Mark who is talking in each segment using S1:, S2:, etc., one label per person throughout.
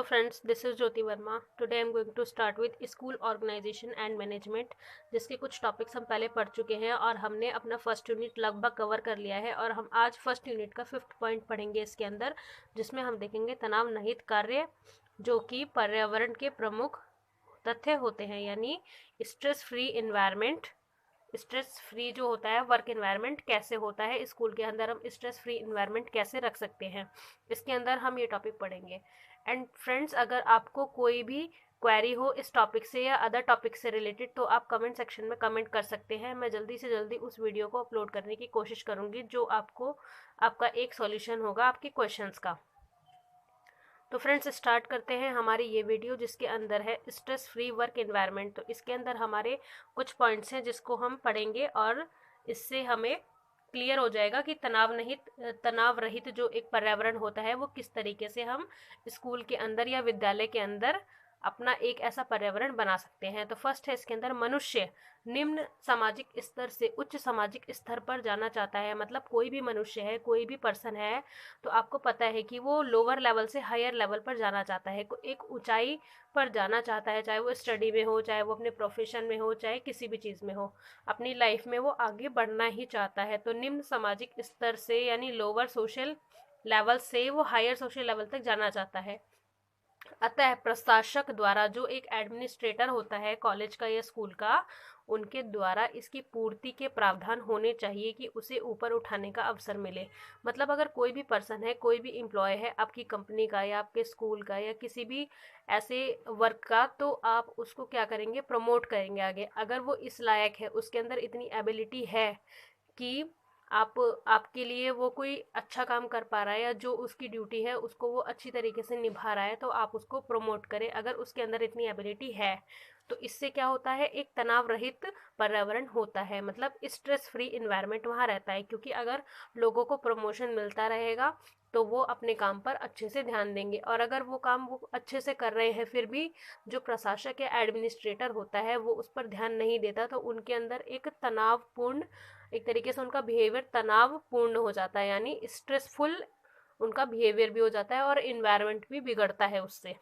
S1: friends, this is Jyoti Verma. Today I am going to start with school organization and management, जिसके कुछ topics हम पहले पढ़ चुके हैं और हमने अपना फर्स्ट यूनिट लगभग कवर कर लिया है। और हम आज फर्स्ट यूनिट का 5th पॉइंट पढ़ेंगे इसके अंदर, जिसमें हम देखेंगे तनाव रहित कार्य जो कि पर्यावरण के प्रमुख तथ्य होते हैं, यानी stress free environment. Stress free जो होता है वर्क इन्वायरमेंट कैसे होता है, स्कूल के अंदर हम स्ट्रेस फ्री इन्वायरमेंट कैसे रख सकते हैं, इसके अंदर हम ये टॉपिक पढ़ेंगे। एंड फ्रेंड्स, अगर आपको कोई भी क्वेरी हो इस टॉपिक से या अदर टॉपिक से रिलेटेड तो आप कमेंट सेक्शन में कमेंट कर सकते हैं। मैं जल्दी से जल्दी उस वीडियो को अपलोड करने की कोशिश करूँगी जो आपका एक सॉल्यूशन होगा आपके क्वेश्चंस का। तो फ्रेंड्स, स्टार्ट करते हैं हमारी ये वीडियो जिसके अंदर है स्ट्रेस फ्री वर्क एनवायरनमेंट। तो इसके अंदर हमारे कुछ पॉइंट्स हैं जिसको हम पढ़ेंगे और इससे हमें क्लियर हो जाएगा कि तनाव रहित जो एक पर्यावरण होता है वो किस तरीके से हम स्कूल के अंदर या विद्यालय के अंदर अपना एक ऐसा पर्यावरण बना सकते हैं। तो फर्स्ट है इसके अंदर, मनुष्य निम्न सामाजिक स्तर से उच्च सामाजिक स्तर पर जाना चाहता है। मतलब कोई भी मनुष्य है, कोई भी पर्सन है, तो आपको पता है कि वो लोअर लेवल से हायर लेवल पर जाना चाहता है, एक ऊंचाई पर जाना चाहता है, चाहे वो स्टडी में हो, चाहे वो अपने प्रोफेशन में हो, चाहे किसी भी चीज़ में हो, अपनी लाइफ में वो आगे बढ़ना ही चाहता है। तो निम्न सामाजिक स्तर से यानी लोअर सोशल लेवल से वो हायर सोशल लेवल तक जाना चाहता है। अतः प्रशासक द्वारा, जो एक एडमिनिस्ट्रेटर होता है कॉलेज का या स्कूल का, उनके द्वारा इसकी पूर्ति के प्रावधान होने चाहिए कि उसे ऊपर उठाने का अवसर मिले। मतलब अगर कोई भी पर्सन है, कोई भी एम्प्लॉय है आपकी कंपनी का या आपके स्कूल का या किसी भी ऐसे वर्क का, तो आप उसको क्या करेंगे, प्रमोट करेंगे आगे। अगर वो इस लायक है, उसके अंदर इतनी एबिलिटी है कि आपके लिए वो कोई अच्छा काम कर पा रहा है या जो उसकी ड्यूटी है उसको वो अच्छी तरीके से निभा रहा है, तो आप उसको प्रमोट करें अगर उसके अंदर इतनी एबिलिटी है। तो इससे क्या होता है, एक तनाव रहित पर्यावरण होता है, मतलब स्ट्रेस फ्री इन्वायरमेंट वहाँ रहता है। क्योंकि अगर लोगों को प्रमोशन मिलता रहेगा तो वो अपने काम पर अच्छे से ध्यान देंगे, और अगर वो काम वो अच्छे से कर रहे हैं फिर भी जो प्रशासक या एडमिनिस्ट्रेटर होता है वो उस पर ध्यान नहीं देता, तो उनके अंदर एक तनावपूर्ण, एक तरीके से उनका बिहेवियर तनावपूर्ण हो जाता है, यानी स्ट्रेसफुल उनका बिहेवियर भी हो जाता है और इन्वायरमेंट भी बिगड़ता है उससे।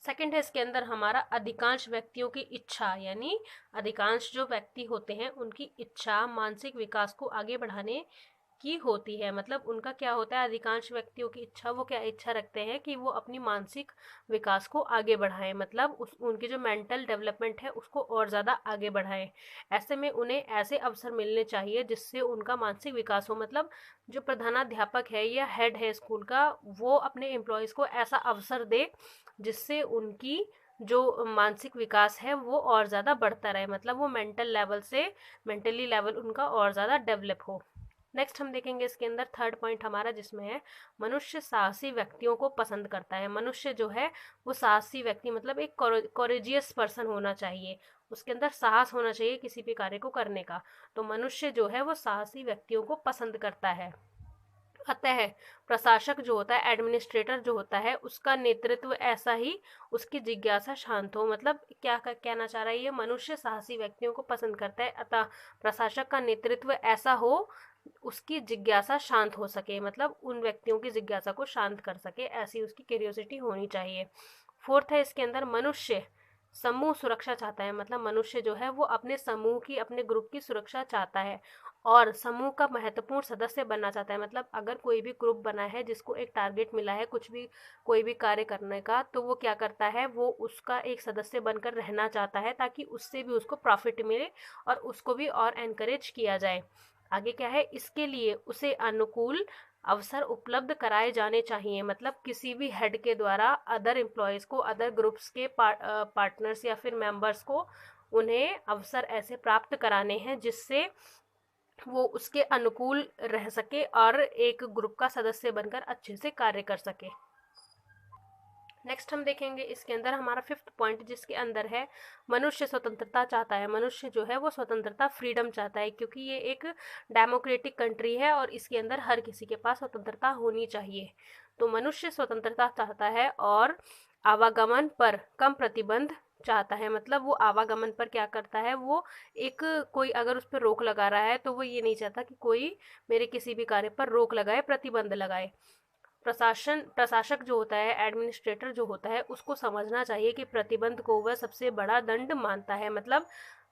S1: सेकंड है इसके अंदर हमारा, अधिकांश व्यक्तियों की इच्छा, यानी अधिकांश जो व्यक्ति होते हैं उनकी इच्छा मानसिक विकास को आगे बढ़ाने की होती है। मतलब उनका क्या होता है, अधिकांश व्यक्तियों की इच्छा, वो क्या इच्छा रखते हैं कि वो अपनी मानसिक विकास को आगे बढ़ाएं, मतलब उनकी जो मेंटल डेवलपमेंट है उसको और ज़्यादा आगे बढ़ाएं। ऐसे में उन्हें ऐसे अवसर मिलने चाहिए जिससे उनका मानसिक विकास हो। मतलब जो प्रधानाध्यापक है या हेड है स्कूल का, वो अपने एम्प्लॉयज़ को ऐसा अवसर दे जिससे उनकी जो मानसिक विकास है वो और ज़्यादा बढ़ता रहे, मतलब वो मेंटली लेवल उनका और ज़्यादा डेवलप हो। नेक्स्ट हम देखेंगे इसके अंदर थर्ड पॉइंट हमारा, जिसमें है मनुष्य साहसी व्यक्तियों को पसंद करता है। मनुष्य जो है वो साहसी व्यक्ति, मतलब एक कोरेजियस पर्सन होना चाहिए, उसके अंदर साहस होना चाहिए किसी भी कार्य को करने का। तो मनुष्य जो है वो साहसी व्यक्तियों को पसंद करता है। अतः प्रशासक जो होता है, एडमिनिस्ट्रेटर जो होता है, उसका नेतृत्व ऐसा ही उसकी जिज्ञासा शांत हो। मतलब क्या कहना चाह रहा है ये, मनुष्य साहसी व्यक्तियों को पसंद करता है, अतः प्रशासक का नेतृत्व ऐसा हो उसकी जिज्ञासा शांत हो सके, मतलब उन व्यक्तियों की जिज्ञासा को शांत कर सके, ऐसी उसकी क्यूरियोसिटी होनी चाहिए। फोर्थ है इसके अंदर, मनुष्य समूह सुरक्षा चाहता है। मतलब मनुष्य जो है वो अपने समूह की, अपने ग्रुप की सुरक्षा चाहता है और समूह का महत्वपूर्ण सदस्य बनना चाहता है। मतलब अगर कोई भी ग्रुप बना है जिसको एक टारगेट मिला है कोई भी कार्य करने का, तो वो क्या करता है, वो उसका एक सदस्य बनकर रहना चाहता है ताकि उससे भी उसको प्रॉफिट मिले और उसको भी और एनकरेज किया जाए। आगे क्या है, इसके लिए उसे अनुकूल अवसर उपलब्ध कराए जाने चाहिए। मतलब किसी भी हेड के द्वारा अदर एम्प्लॉयज़ को, अदर ग्रुप्स के पार्टनर्स या फिर मेंबर्स को, उन्हें अवसर ऐसे प्राप्त कराने हैं जिससे वो उसके अनुकूल रह सके और एक ग्रुप का सदस्य बनकर अच्छे से कार्य कर सके। नेक्स्ट हम देखेंगे इसके अंदर हमारा फिफ्थ पॉइंट, जिसके अंदर है मनुष्य स्वतंत्रता चाहता है। मनुष्य जो है वो स्वतंत्रता, फ्रीडम चाहता है, क्योंकि ये एक डेमोक्रेटिक कंट्री है और इसके अंदर हर किसी के पास स्वतंत्रता होनी चाहिए। तो मनुष्य स्वतंत्रता चाहता है और आवागमन पर कम प्रतिबंध चाहता है। मतलब वो आवागमन पर क्या करता है, वो एक कोई अगर उस पर रोक लगा रहा है तो वो ये नहीं चाहता कि कोई मेरे किसी भी कार्य पर रोक लगाए, प्रतिबंध लगाए। प्रशासक जो होता है, एडमिनिस्ट्रेटर जो होता है, उसको समझना चाहिए कि प्रतिबंध को वह सबसे बड़ा दंड मानता है। मतलब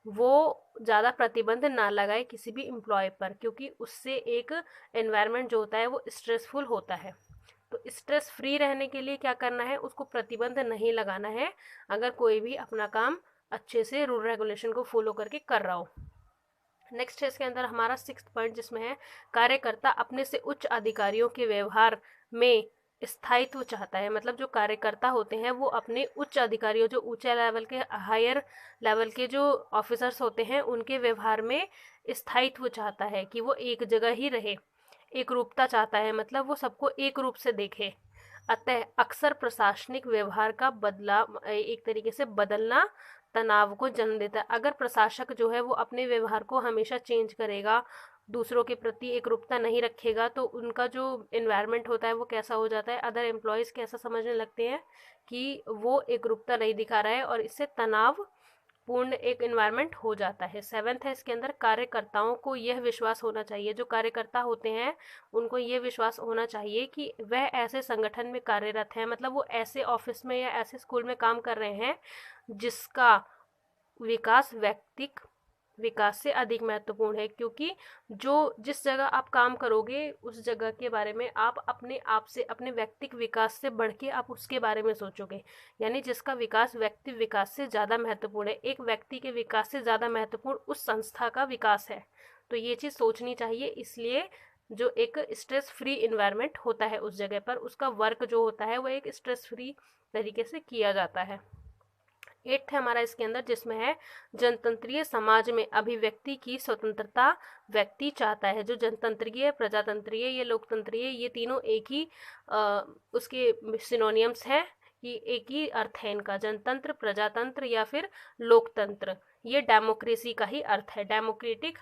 S1: वो ज़्यादा प्रतिबंध ना लगाए किसी भी एम्प्लॉय पर, क्योंकि उससे एक एनवायरनमेंट जो होता है वो स्ट्रेसफुल होता है। तो स्ट्रेस फ्री रहने के लिए क्या करना है, उसको प्रतिबंध नहीं लगाना है, अगर कोई भी अपना काम अच्छे से रूल रेगुलेशन को फॉलो करके कर रहा हो। नेक्स्ट है इसके अंदर हमारा 6th पॉइंट, जिसमें है कार्यकर्ता अपने से उच्च अधिकारियों के व्यवहार में स्थायित्व चाहता है। मतलब जो कार्यकर्ता होते हैं वो अपने उच्च अधिकारियों, जो ऊंचे लेवल के, हायर लेवल के जो ऑफिसर्स होते हैं, उनके व्यवहार में स्थायित्व चाहता है, कि वो एक जगह ही रहे, एक रूपता चाहता है, मतलब वो सबको एक रूप से देखे। अतः अक्सर प्रशासनिक व्यवहार का बदला, एक तरीके से बदलना, तनाव को जन्म देता है। अगर प्रशासक जो है वो अपने व्यवहार को हमेशा चेंज करेगा, दूसरों के प्रति एक रूपता नहीं रखेगा, तो उनका जो इन्वायरमेंट होता है वो कैसा हो जाता है, अदर एम्प्लॉयज़ कैसा समझने लगते हैं कि वो एक रूपता नहीं दिखा रहा है, और इससे तनाव पूर्ण एक इन्वायरमेंट हो जाता है। 7th है इसके अंदर, कार्यकर्ताओं को यह विश्वास होना चाहिए, जो कार्यकर्ता होते हैं उनको ये विश्वास होना चाहिए कि वह ऐसे संगठन में कार्यरत हैं, मतलब वो ऐसे ऑफिस में या ऐसे स्कूल में काम कर रहे हैं जिसका विकास व्यक्तिक विकास से अधिक महत्वपूर्ण है। क्योंकि जो जिस जगह आप काम करोगे उस जगह के बारे में आप अपने आप से, अपने व्यक्तिक विकास से बढ़ के आप उसके बारे में सोचोगे, यानी जिसका विकास व्यक्ति विकास से ज़्यादा महत्वपूर्ण है, एक व्यक्ति के विकास से ज़्यादा महत्वपूर्ण उस संस्था का विकास है। तो ये चीज़ सोचनी चाहिए। इसलिए जो एक स्ट्रेस फ्री इन्वायरमेंट होता है उस जगह पर, उसका वर्क जो होता है वो एक स्ट्रेस फ्री तरीके से किया जाता है। 8th है हमारा इसके अंदर, जिसमें है जनतंत्रीय समाज में अभिव्यक्ति की स्वतंत्रता व्यक्ति चाहता है। जो जनतंत्रीय, प्रजातंत्रीय, ये लोकतंत्रीय, ये तीनों एक ही उसके सिनोनियम्स है, कि एक ही अर्थ है इनका, जनतंत्र, प्रजातंत्र या फिर लोकतंत्र। ये डेमोक्रेसी का ही अर्थ है। डेमोक्रेटिक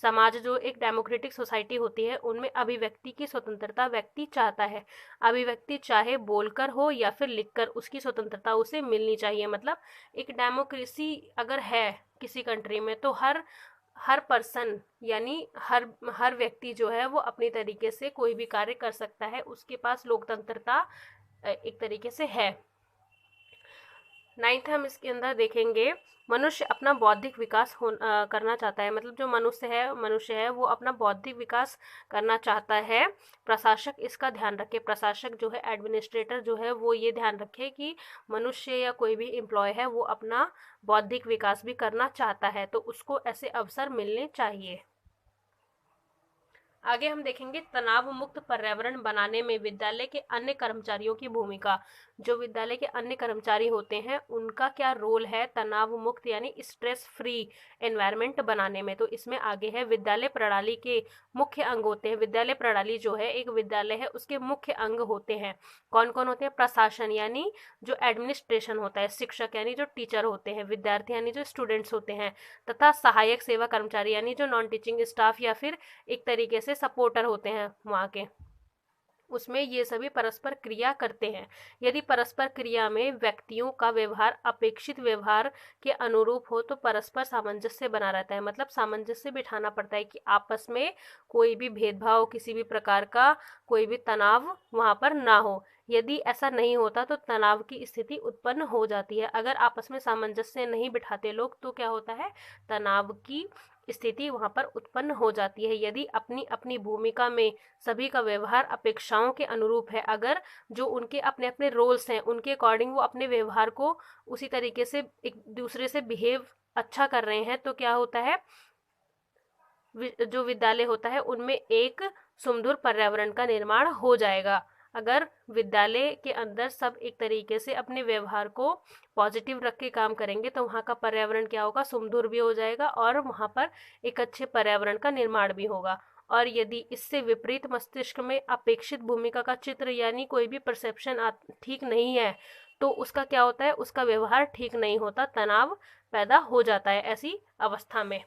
S1: समाज, जो एक डेमोक्रेटिक सोसाइटी होती है, उनमें अभिव्यक्ति की स्वतंत्रता व्यक्ति चाहता है। अभिव्यक्ति चाहे बोलकर हो या फिर लिखकर, उसकी स्वतंत्रता उसे मिलनी चाहिए। मतलब एक डेमोक्रेसी अगर है किसी कंट्री में, तो हर पर्सन, यानी हर व्यक्ति जो है वो अपनी तरीके से कोई भी कार्य कर सकता है, उसके पास लोकतंत्रता एक तरीके से है। 9th हम इसके अंदर देखेंगे, मनुष्य अपना बौद्धिक विकास करना चाहता है। मतलब जो मनुष्य है वो अपना बौद्धिक विकास करना चाहता है। प्रशासक इसका ध्यान रखे, प्रशासक जो है, एडमिनिस्ट्रेटर जो है, वो ये ध्यान रखे कि मनुष्य या कोई भी एम्प्लॉय है वो अपना बौद्धिक विकास भी करना चाहता है, तो उसको ऐसे अवसर मिलने चाहिए। आगे हम देखेंगे तनाव मुक्त पर्यावरण बनाने में विद्यालय के अन्य कर्मचारियों की भूमिका। जो विद्यालय के अन्य कर्मचारी होते हैं उनका क्या रोल है तनाव मुक्त यानी स्ट्रेस फ्री एनवायरनमेंट बनाने में। तो इसमें आगे है, विद्यालय प्रणाली के मुख्य अंग होते हैं। विद्यालय प्रणाली जो है, एक विद्यालय है, उसके मुख्य अंग होते हैं। कौन कौन होते हैं? प्रशासन यानी जो एडमिनिस्ट्रेशन होता है, शिक्षक यानी जो टीचर होते हैं, विद्यार्थी यानी जो स्टूडेंट्स होते हैं, तथा सहायक सेवा कर्मचारी यानी जो नॉन टीचिंग स्टाफ या फिर एक तरीके से सपोर्टर होते हैं वहाँ के। उसमें ये सभी परस्पर क्रिया करते हैं। यदि परस्पर क्रिया में व्यक्तियों का व्यवहार अपेक्षित व्यवहार के अनुरूप हो तो परस्पर सामंजस्य बना रहता है। मतलब सामंजस्य बिठाना पड़ता है कि आपस में कोई भी भेदभाव, किसी भी प्रकार का कोई भी तनाव वहाँ पर ना हो। यदि ऐसा नहीं होता तो तनाव की स्थिति उत्पन्न हो जाती है। अगर आपस में सामंजस्य नहीं बिठाते लोग तो क्या होता है, तनाव की स्थिति वहाँ पर उत्पन्न हो जाती है। यदि अपनी अपनी भूमिका में सभी का व्यवहार अपेक्षाओं के अनुरूप है, अगर जो उनके अपने अपने रोल्स हैं उनके अकॉर्डिंग वो अपने व्यवहार को उसी तरीके से एक दूसरे से बिहेव अच्छा कर रहे हैं, तो क्या होता है, जो विद्यालय होता है उनमें एक सुमधुर पर्यावरण का निर्माण हो जाएगा। अगर विद्यालय के अंदर सब एक तरीके से अपने व्यवहार को पॉजिटिव रख के काम करेंगे तो वहाँ का पर्यावरण क्या होगा, सुमधुर भी हो जाएगा और वहाँ पर एक अच्छे पर्यावरण का निर्माण भी होगा। और यदि इससे विपरीत मस्तिष्क में अपेक्षित भूमिका का चित्र यानी कोई भी परसेप्शन ठीक नहीं है तो उसका क्या होता है, उसका व्यवहार ठीक नहीं होता, तनाव पैदा हो जाता है ऐसी अवस्था में।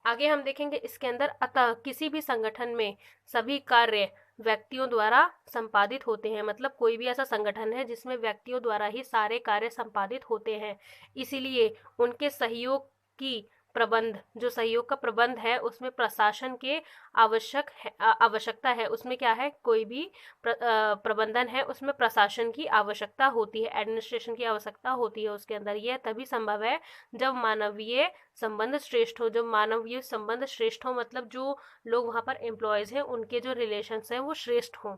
S1: आगे हम देखेंगे इसके अंदर, अतः किसी भी संगठन में सभी कार्य व्यक्तियों द्वारा संपादित होते हैं। मतलब कोई भी ऐसा संगठन है जिसमें व्यक्तियों द्वारा ही सारे कार्य संपादित होते हैं, इसीलिए उनके सहयोग की प्रबंध, जो सहयोग का प्रबंध है उसमें प्रशासन के आवश्यकता है। उसमें क्या है, कोई भी प्रबंधन है उसमें प्रशासन की आवश्यकता होती है, एडमिनिस्ट्रेशन की आवश्यकता होती है उसके अंदर। यह तभी संभव है जब मानवीय संबंध श्रेष्ठ हो। जब मानवीय संबंध श्रेष्ठ हो मतलब जो लोग वहाँ पर एम्प्लॉयज हैं उनके जो रिलेशंस हैं वो श्रेष्ठ हों,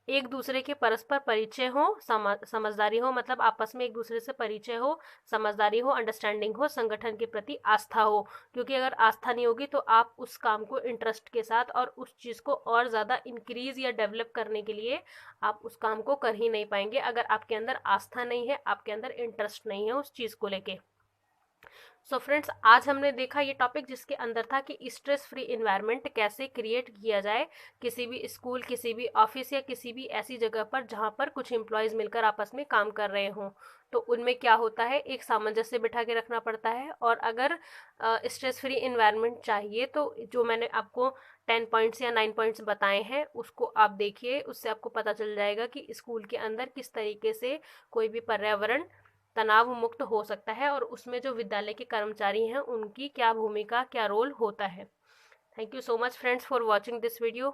S1: एक दूसरे के परस्पर परिचय हो, समझदारी हो, मतलब आपस में एक दूसरे से परिचय हो, समझदारी हो, अंडरस्टैंडिंग हो, संगठन के प्रति आस्था हो। क्योंकि अगर आस्था नहीं होगी तो आप उस काम को इंटरेस्ट के साथ और उस चीज़ को और ज़्यादा इंक्रीज या डेवलप करने के लिए आप उस काम को कर ही नहीं पाएंगे। अगर आपके अंदर आस्था नहीं है, आपके अंदर इंटरेस्ट नहीं है उस चीज़ को लेके। सो फ्रेंड्स, आज हमने देखा ये टॉपिक जिसके अंदर था कि स्ट्रेस फ्री इन्वायरमेंट कैसे क्रिएट किया जाए किसी भी स्कूल, किसी भी ऑफिस या किसी भी ऐसी जगह पर जहाँ पर कुछ एम्प्लॉयज़ मिलकर आपस में काम कर रहे हों। तो उनमें क्या होता है, एक सामंजस्य बिठा के रखना पड़ता है। और अगर स्ट्रेस फ्री इन्वायरमेंट चाहिए तो जो मैंने आपको 10 पॉइंट्स या 9 पॉइंट्स बताए हैं उसको आप देखिए, उससे आपको पता चल जाएगा कि स्कूल के अंदर किस तरीके से कोई भी पर्यावरण तनाव मुक्त हो सकता है और उसमें जो विद्यालय के कर्मचारी हैं उनकी क्या भूमिका, क्या रोल होता है। Thank you so much friends for watching this video.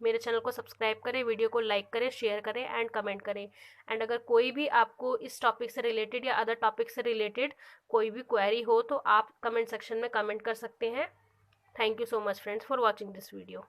S1: मेरे चैनल को सब्सक्राइब करें, वीडियो को लाइक करें, शेयर करें एंड कमेंट करें। एंड अगर कोई भी आपको इस टॉपिक से रिलेटेड या अदर टॉपिक से रिलेटेड कोई भी क्वेरी हो तो आप कमेंट सेक्शन में कमेंट कर सकते हैं। Thank you so much friends for watching this video.